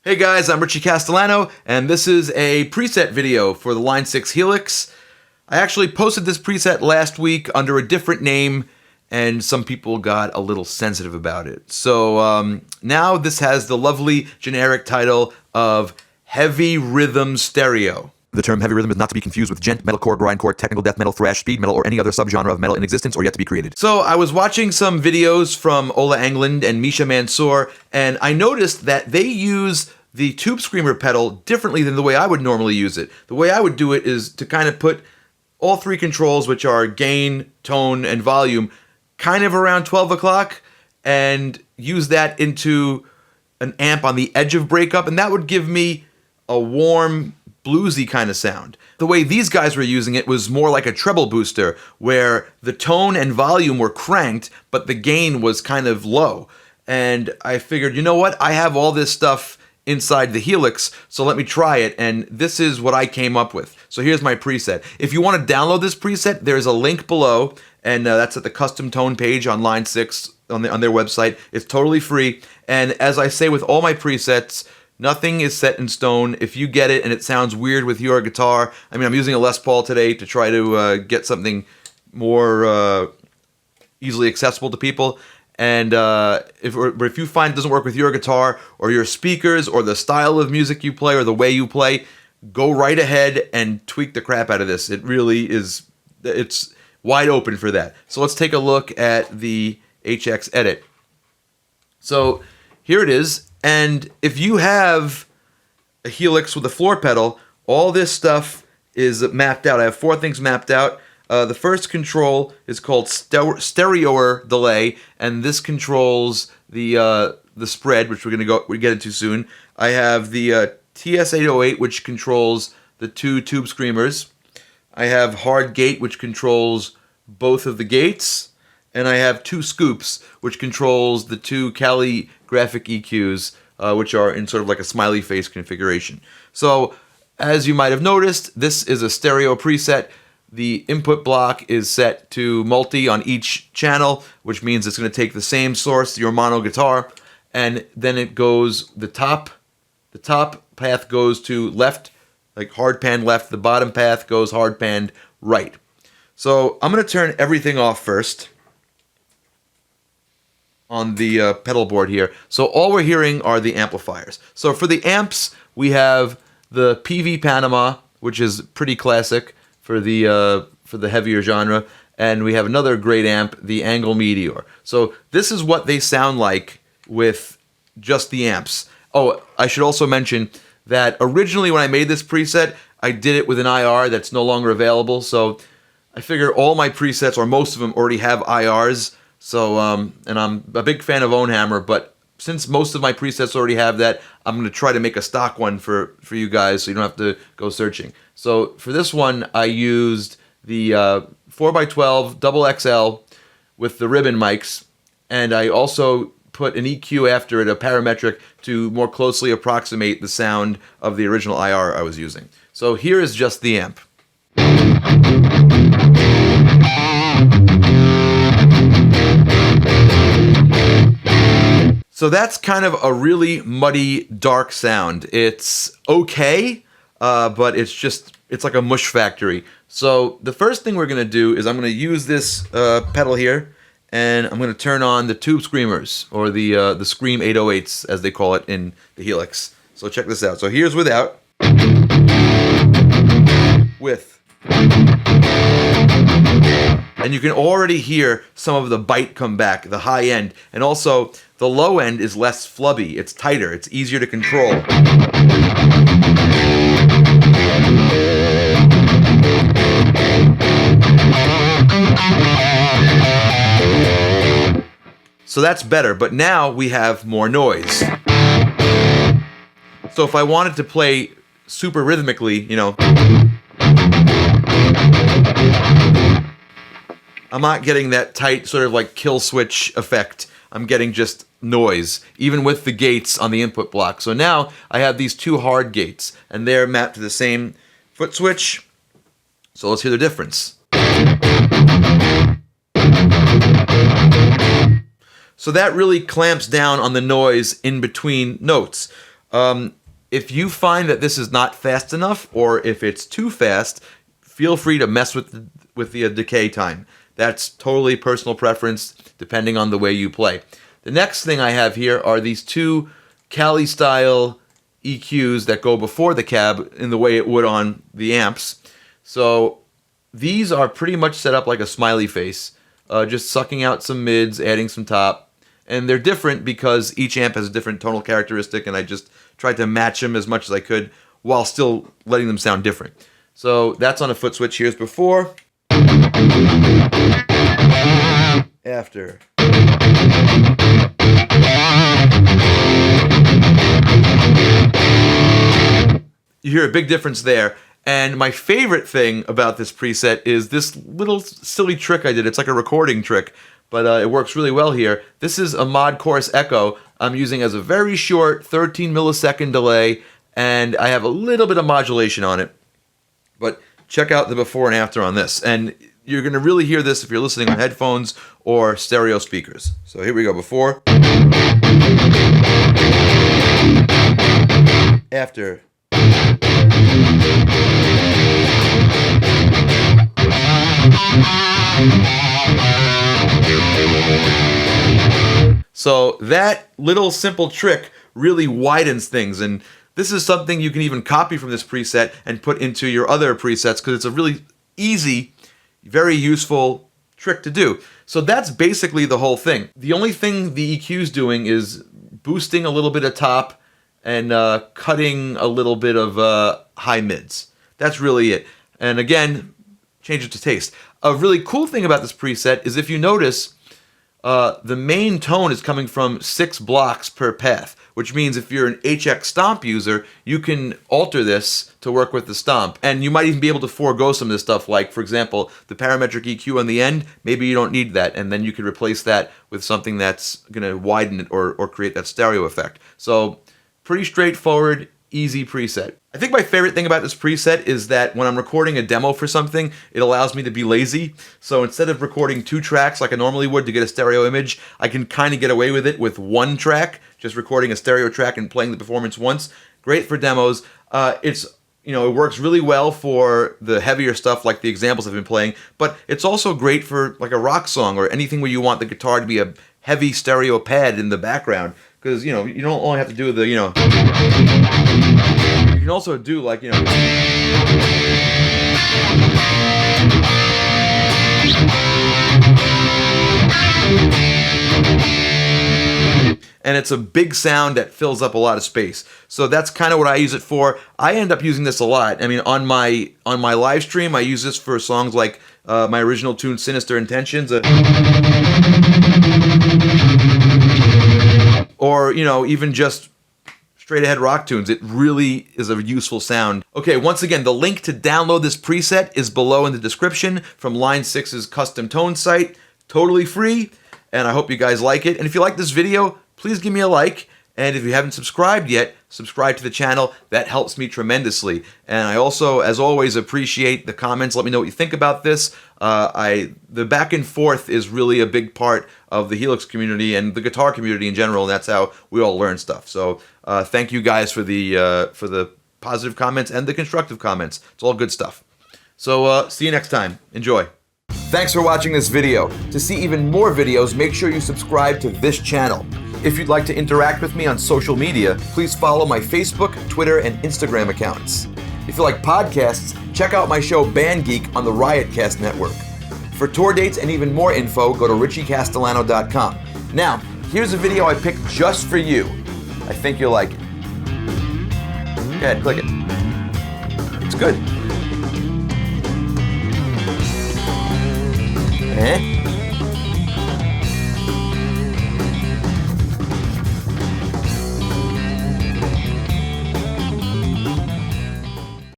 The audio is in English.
Hey guys, I'm Richie Castellano, and this is a preset video for the Line 6 Helix. I actually posted this preset last week under a different name, and some people got a little sensitive about it. So now this has the lovely generic title of Heavy Rhythm Stereo. The term heavy rhythm is not to be confused with gent, metalcore, grindcore, technical death metal, thrash, speed metal, or any other subgenre of metal in existence or yet to be created. So I was watching some videos from Ola Englund and Misha Mansoor, and I noticed that they use the Tube Screamer pedal differently than the way I would normally use it. The way I would do it is to kind of put all three controls, which are gain, tone, and volume, kind of around 12 o'clock, and use that into an amp on the edge of breakup, and that would give me a warm, bluesy kind of sound. The way these guys were using it was more like a treble booster, where the tone and volume were cranked, but the gain was kind of low. And I figured, you know what? I have all this stuff inside the Helix, so let me try it, and this is what I came up with. So here's my preset. If you want to download this preset, there's a link below, and that's at the custom tone page on Line 6 on their website. It's totally free, and as I say with all my presets, nothing is set in stone. If you get it and it sounds weird with your guitar, I mean, I'm using a Les Paul today to try to get something more easily accessible to people. And if you find it doesn't work with your guitar or your speakers or the style of music you play or the way you play, go right ahead and tweak the crap out of this. It really is, it's wide open for that. So let's take a look at the HX Edit. So here it is. And if you have a Helix with a floor pedal, all this stuff is mapped out. I have four things mapped out. The first control is called Stereoer Delay, and this controls the spread, which we get into soon. I have the TS-808, which controls the two tube screamers. I have Hard Gate, which controls both of the gates. And I have two scoops, which controls the two Cali graphic EQs, which are in sort of like a smiley face configuration. So, as you might have noticed, this is a stereo preset. The input block is set to multi on each channel, which means it's going to take the same source, your mono guitar, and then it goes, the top path goes to left, like hard pan left, the bottom path goes hard pan right. So, I'm going to turn everything off first on the pedal board here. So all we're hearing are the amplifiers. So for the amps, we have the PV Panama, which is pretty classic for the heavier genre, and we have another great amp, the Angle Meteor. So this is what they sound like with just the amps. Oh, I should also mention that originally when I made this preset, I did it with an IR that's no longer available. So I figure all my presets, or most of them, already have IRs. So, and I'm a big fan of Ownhammer, but since most of my presets already have that, I'm going to try to make a stock one for you guys so you don't have to go searching. So for this one, I used the 4x12 double XL with the ribbon mics, and I also put an EQ after it, a parametric, to more closely approximate the sound of the original IR I was using. So here is just the amp. So that's kind of a really muddy, dark sound. It's okay, but it's like a mush factory. So the first thing we're going to do is I'm going to use this pedal here, and I'm going to turn on the tube screamers, or the Scream 808s, as they call it in the Helix. So check this out. So here's without. With. And you can already hear some of the bite come back, the high end. And also, the low end is less flubby. It's tighter. It's easier to control. So that's better, but now we have more noise. So if I wanted to play super rhythmically, you know, I'm not getting that tight sort of like kill switch effect. I'm getting just noise, even with the gates on the input block. So now I have these two hard gates, and they're mapped to the same foot switch. So let's hear the difference. So that really clamps down on the noise in between notes. If you find that this is not fast enough, or if it's too fast, feel free to mess with the decay time. That's totally personal preference, depending on the way you play. The next thing I have here are these two Cali-style EQs that go before the cab in the way it would on the amps. So these are pretty much set up like a smiley face, just sucking out some mids, adding some top. And they're different because each amp has a different tonal characteristic, and I just tried to match them as much as I could while still letting them sound different. So that's on a foot switch. Here's before. After. You hear a big difference there. And my favorite thing about this preset is this little silly trick I did. It's like a recording trick, but it works really well here. This is a Mod Chorus Echo I'm using as a very short 13 millisecond delay, and I have a little bit of modulation on it. But check out the before and after on this. And you're going to really hear this if you're listening on headphones or stereo speakers. So here we go, before. After. So that little simple trick really widens things, and this is something you can even copy from this preset and put into your other presets because it's a really easy, very useful trick to do. So that's basically the whole thing. The only thing the EQ's doing is boosting a little bit of top and cutting a little bit of high mids. That's really it. And again, change it to taste. A really cool thing about this preset is if you notice, the main tone is coming from 6 blocks per path, which means if you're an HX Stomp user, you can alter this to work with the Stomp. And you might even be able to forego some of this stuff, like, for example, the parametric EQ on the end. Maybe you don't need that, and then you could replace that with something that's going to widen it or create that stereo effect. So pretty straightforward, easy preset. I think my favorite thing about this preset is that when I'm recording a demo for something, it allows me to be lazy. So instead of recording 2 tracks like I normally would to get a stereo image, I can kind of get away with it with 1 track, just recording a stereo track and playing the performance once. Great for demos. It works really well for the heavier stuff like the examples I've been playing, but it's also great for like a rock song or anything where you want the guitar to be a heavy stereo pad in the background. Because, you don't only have to do the, you can also do like, and it's a big sound that fills up a lot of space. So that's kind of what I use it for. I end up using this a lot. I mean, on my live stream, I use this for songs like my original tune, Sinister Intentions. Or, even just straight ahead rock tunes. It really is a useful sound. Okay, once again, the link to download this preset is below in the description from Line 6's custom tone site. Totally free, and I hope you guys like it. And if you like this video, please give me a like. And if you haven't subscribed yet, subscribe to the channel. That helps me tremendously. And I also, as always, appreciate the comments. Let me know what you think about this. The back and forth is really a big part of the Helix community and the guitar community in general, and that's how we all learn stuff. So thank you guys for the positive comments and the constructive comments. It's all good stuff. So see you next time. Enjoy. Thanks for watching this video. To see even more videos, make sure you subscribe to this channel. If you'd like to interact with me on social media, please follow my Facebook, Twitter, and Instagram accounts. If you like podcasts, check out my show Band Geek on the Riotcast Network. For tour dates and even more info, go to richiecastellano.com. Now, here's a video I picked just for you. I think you'll like it. Go ahead, click it. It's good.